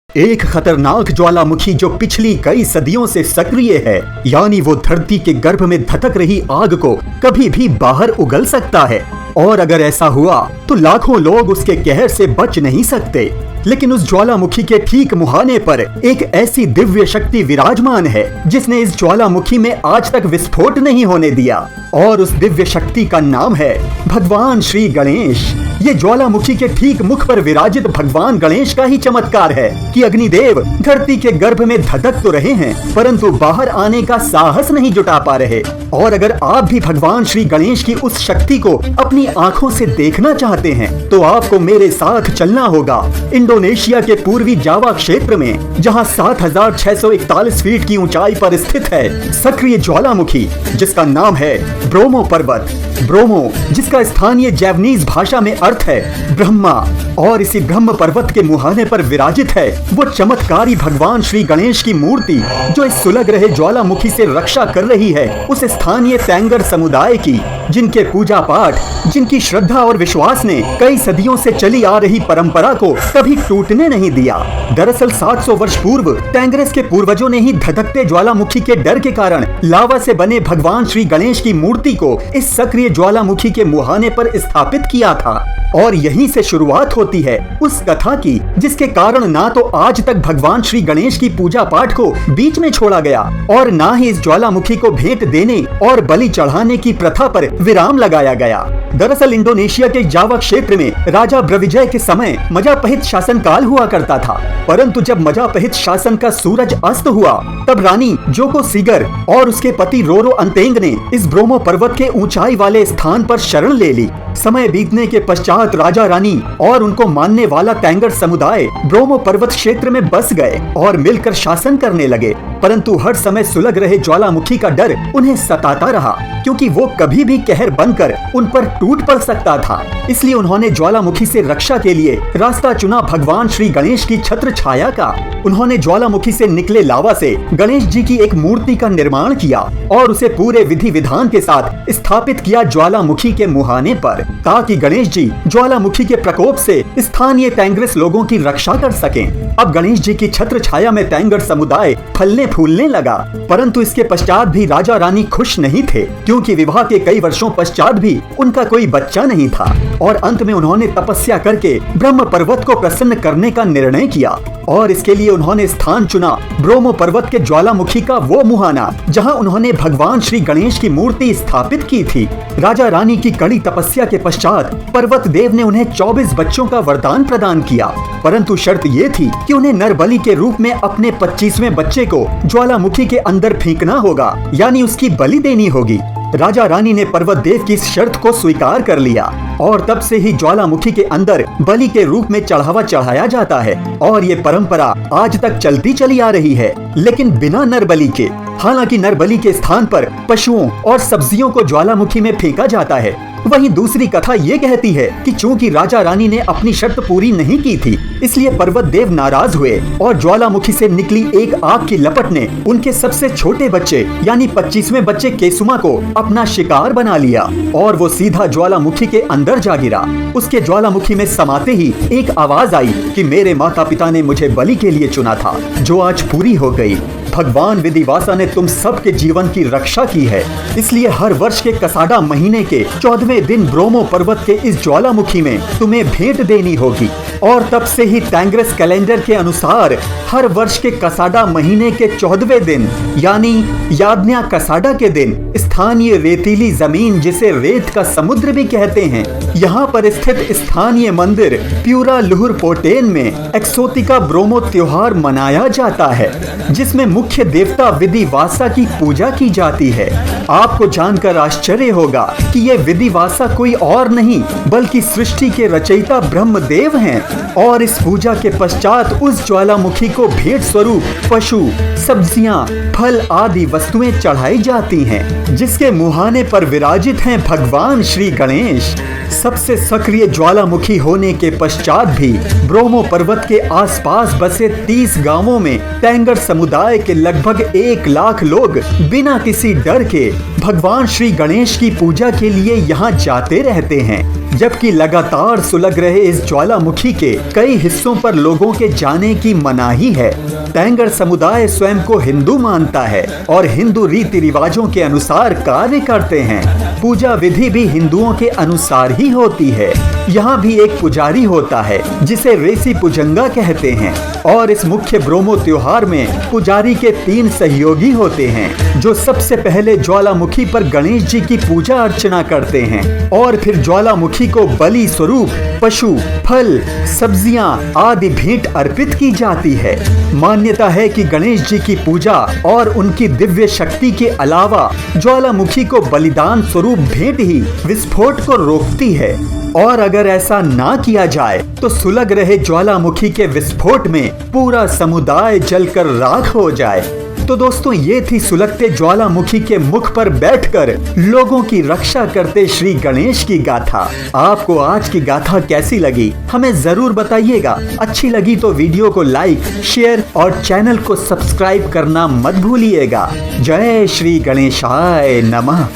एक खतरनाक ज्वालामुखी जो पिछली कई सदियों से सक्रिय है, यानी वो धरती के गर्भ में धधक रही आग को कभी भी बाहर उगल सकता है। और अगर ऐसा हुआ तो लाखों लोग उसके कहर से बच नहीं सकते। लेकिन उस ज्वालामुखी के ठीक मुहाने पर एक ऐसी दिव्य शक्ति विराजमान है जिसने इस ज्वालामुखी में आज तक विस्फोट नहीं होने दिया, और उस दिव्य शक्ति का नाम है भगवान श्री गणेश। ये ज्वालामुखी के ठीक मुख पर विराजित भगवान गणेश का ही चमत्कार है कि अग्निदेव धरती के गर्भ में धधक तो रहे हैं, परंतु बाहर आने का साहस नहीं जुटा पा रहे। और अगर आप भी भगवान श्री गणेश की उस शक्ति को अपनी आंखों से देखना चाहते हैं तो आपको मेरे साथ चलना होगा इंडोनेशिया के पूर्वी जावा क्षेत्र में, जहां 7641 फीट की ऊंचाई पर स्थित है सक्रिय ज्वालामुखी जिसका नाम है ब्रोमो पर्वत। ब्रोमो जिसका स्थानीय जैवनीज भाषा में अर्थ है ब्रह्मा, और इसी ब्रह्म पर्वत के मुहाने पर विराजित है वो चमत्कारी भगवान श्री गणेश की मूर्ति जो इस सुलग रहे ज्वालामुखी से रक्षा कर रही है उस स्थानीय टैंगर समुदाय की, जिनके पूजा पाठ, जिनकी श्रद्धा और विश्वास ने कई सदियों से चली आ रही परंपरा को कभी टूटने नहीं दिया। दरअसल 700 वर्ष पूर्व टैंगरेस के पूर्वजों ने ही धधकते ज्वालामुखी के डर के कारण लावा से बने भगवान श्री गणेश की मूर्ति को इस सक्रिय ज्वालामुखी के मुहाने पर स्थापित किया था। और यहीं से शुरुआत होती है उस कथा की जिसके कारण ना तो आज तक भगवान श्री गणेश की पूजा पाठ को बीच में छोड़ा गया और ना ही इस ज्वालामुखी को भेंट देने और बलि चढ़ाने की प्रथा पर विराम लगाया गया। दरअसल इंडोनेशिया के जावा क्षेत्र में राजा ब्रविजय के समय मजापहित शासनकाल हुआ करता था, परंतु जब मजापहित शासन का सूरज अस्त हुआ तब रानी जोको सीगर और उसके पति रोरो अंतेंग ने इस ब्रोमो पर्वत के ऊंचाई वाले स्थान पर शरण ले ली। समय बीतने के पश्चात राजा रानी और उनको मानने वाला टैंगर समुदाय ब्रोमो पर्वत क्षेत्र में बस गए और मिलकर शासन करने लगे, परंतु हर समय सुलग रहे ज्वालामुखी का डर उन्हें सताता रहा क्योंकि वो कभी भी कहर बनकर उन पर टूट पड़ सकता था। इसलिए उन्होंने ज्वालामुखी से रक्षा के लिए रास्ता चुना भगवान श्री गणेश की छत्र छाया का। उन्होंने ज्वालामुखी से निकले लावा से गणेश जी की एक मूर्ति का निर्माण किया और उसे पूरे विधि विधान के साथ स्थापित किया ज्वालामुखी के मुहाने पर, ताकि गणेश जी ज्वालामुखी के प्रकोप से स्थानीय टैंगरेस लोगों की रक्षा कर सकें। अब गणेश जी की छत्र छाया में टैंगर समुदाय फलने फूलने लगा, परंतु इसके पश्चात भी राजा रानी खुश नहीं थे क्योंकि विवाह के कई वर्षों पश्चात भी उनका कोई बच्चा नहीं था। और अंत में उन्होंने तपस्या करके ब्रह्म पर्वत को प्रसन्न करने का निर्णय किया और इसके लिए उन्होंने स्थान चुना ब्रोमो पर्वत के ज्वालामुखी का वो मुहाना जहां उन्होंने भगवान श्री गणेश की मूर्ति स्थापित की थी। राजा रानी की कड़ी तपस्या के पश्चात पर्वत देव ने उन्हें 24 बच्चों का वरदान प्रदान किया, परंतु शर्त ये थी कि उन्हें नरबलि के रूप में अपने 25वें बच्चे को ज्वालामुखी के अंदर फेंकना होगा, यानी उसकी बलि देनी होगी। राजा रानी ने पर्वत देव की इस शर्त को स्वीकार कर लिया और तब से ही ज्वालामुखी के अंदर बलि के रूप में चढ़ावा चढ़ाया जाता है और ये परंपरा आज तक चलती चली आ रही है, लेकिन बिना नरबलि के। हालांकि नरबलि के स्थान पर पशुओं और सब्जियों को ज्वालामुखी में फेंका जाता है। वहीं दूसरी कथा ये कहती है कि चूंकि राजा रानी ने अपनी शर्त पूरी नहीं की थी, इसलिए पर्वत देव नाराज हुए और ज्वालामुखी से निकली एक आग की लपट ने उनके सबसे छोटे बच्चे यानी 25वें बच्चे केसुमा को अपना शिकार बना लिया और वो सीधा ज्वालामुखी के अंदर जा गिरा। उसके ज्वालामुखी में समाते ही एक आवाज आई कि मेरे माता पिता ने मुझे बलि के लिए चुना था, जो आज पूरी हो गई। भगवान विधिवासा ने तुम सबके जीवन की रक्षा की है, इसलिए हर वर्ष के कसाडा महीने के 14वें दिन ब्रोमो पर्वत के इस ज्वालामुखी में तुम्हें भेंट देनी होगी। और तब से ही टैंगरेस कैलेंडर के अनुसार हर वर्ष के कसाडा महीने के 14वें दिन यानी यादन्या कसाडा के दिन स्थानीय रेतीली जमीन जिसे रेत का समुद्र भी कहते हैं, यहाँ पर स्थित स्थानीय मंदिर प्यूरा लुहुर पोटेन में एक्सोतिका ब्रोमो त्योहार मनाया जाता है, जिसमें मुख्य देवता विधिवासा की पूजा की जाती है। आपको जानकर आश्चर्य होगा कि ये विधिवासा कोई और नहीं बल्कि सृष्टि के रचयिता ब्रह्मदेव हैं और इस पूजा के पश्चात उस ज्वालामुखी को भेंट स्वरूप पशु, सब्जियां, फल आदि वस्तुएं चढ़ाई जाती हैं, जिसके मुहाने पर विराजित हैं भगवान श्री गणेश। सबसे सक्रिय ज्वालामुखी होने के पश्चात भी ब्रोमो पर्वत के आसपास बसे 30 गांवों में टैंगर समुदाय के लगभग 1 लाख लोग बिना किसी डर के भगवान श्री गणेश की पूजा के लिए यहाँ जाते रहते हैं। जबकि लगातार सुलग रहे इस ज्वालामुखी के कई हिस्सों पर लोगों के जाने की मनाही है। तेंगर समुदाय स्वयं को हिंदू मानता है और हिंदू रीति रिवाजों के अनुसार कार्य करते हैं। पूजा विधि भी हिंदुओं के अनुसार ही होती है। यहाँ भी एक पुजारी होता है जिसे रेसी पुजंगा कहते हैं और इस मुख्य ब्रोमो त्योहार में पुजारी के 3 सहयोगी होते हैं जो सबसे पहले ज्वालामुखी पर गणेश जी की पूजा अर्चना करते हैं और फिर ज्वालामुखी को बलि स्वरूप पशु, फल, सब्जियां आदि भेंट अर्पित की जाती है। मान्यता है कि गणेश जी की पूजा और उनकी दिव्य शक्ति के अलावा ज्वालामुखी को बलिदान स्वरूप भेंट ही विस्फोट को रोकती है और अगर ऐसा ना किया जाए तो सुलग रहे ज्वालामुखी के विस्फोट में पूरा समुदाय जलकर राख हो जाए। तो दोस्तों, ये थी सुलगते ज्वालामुखी के मुख पर बैठकर लोगों की रक्षा करते श्री गणेश की गाथा। आपको आज की गाथा कैसी लगी हमें जरूर बताइएगा। अच्छी लगी तो वीडियो को लाइक, शेयर और चैनल को सब्सक्राइब करना मत भूलिएगा। जय श्री गणेशाय नमः।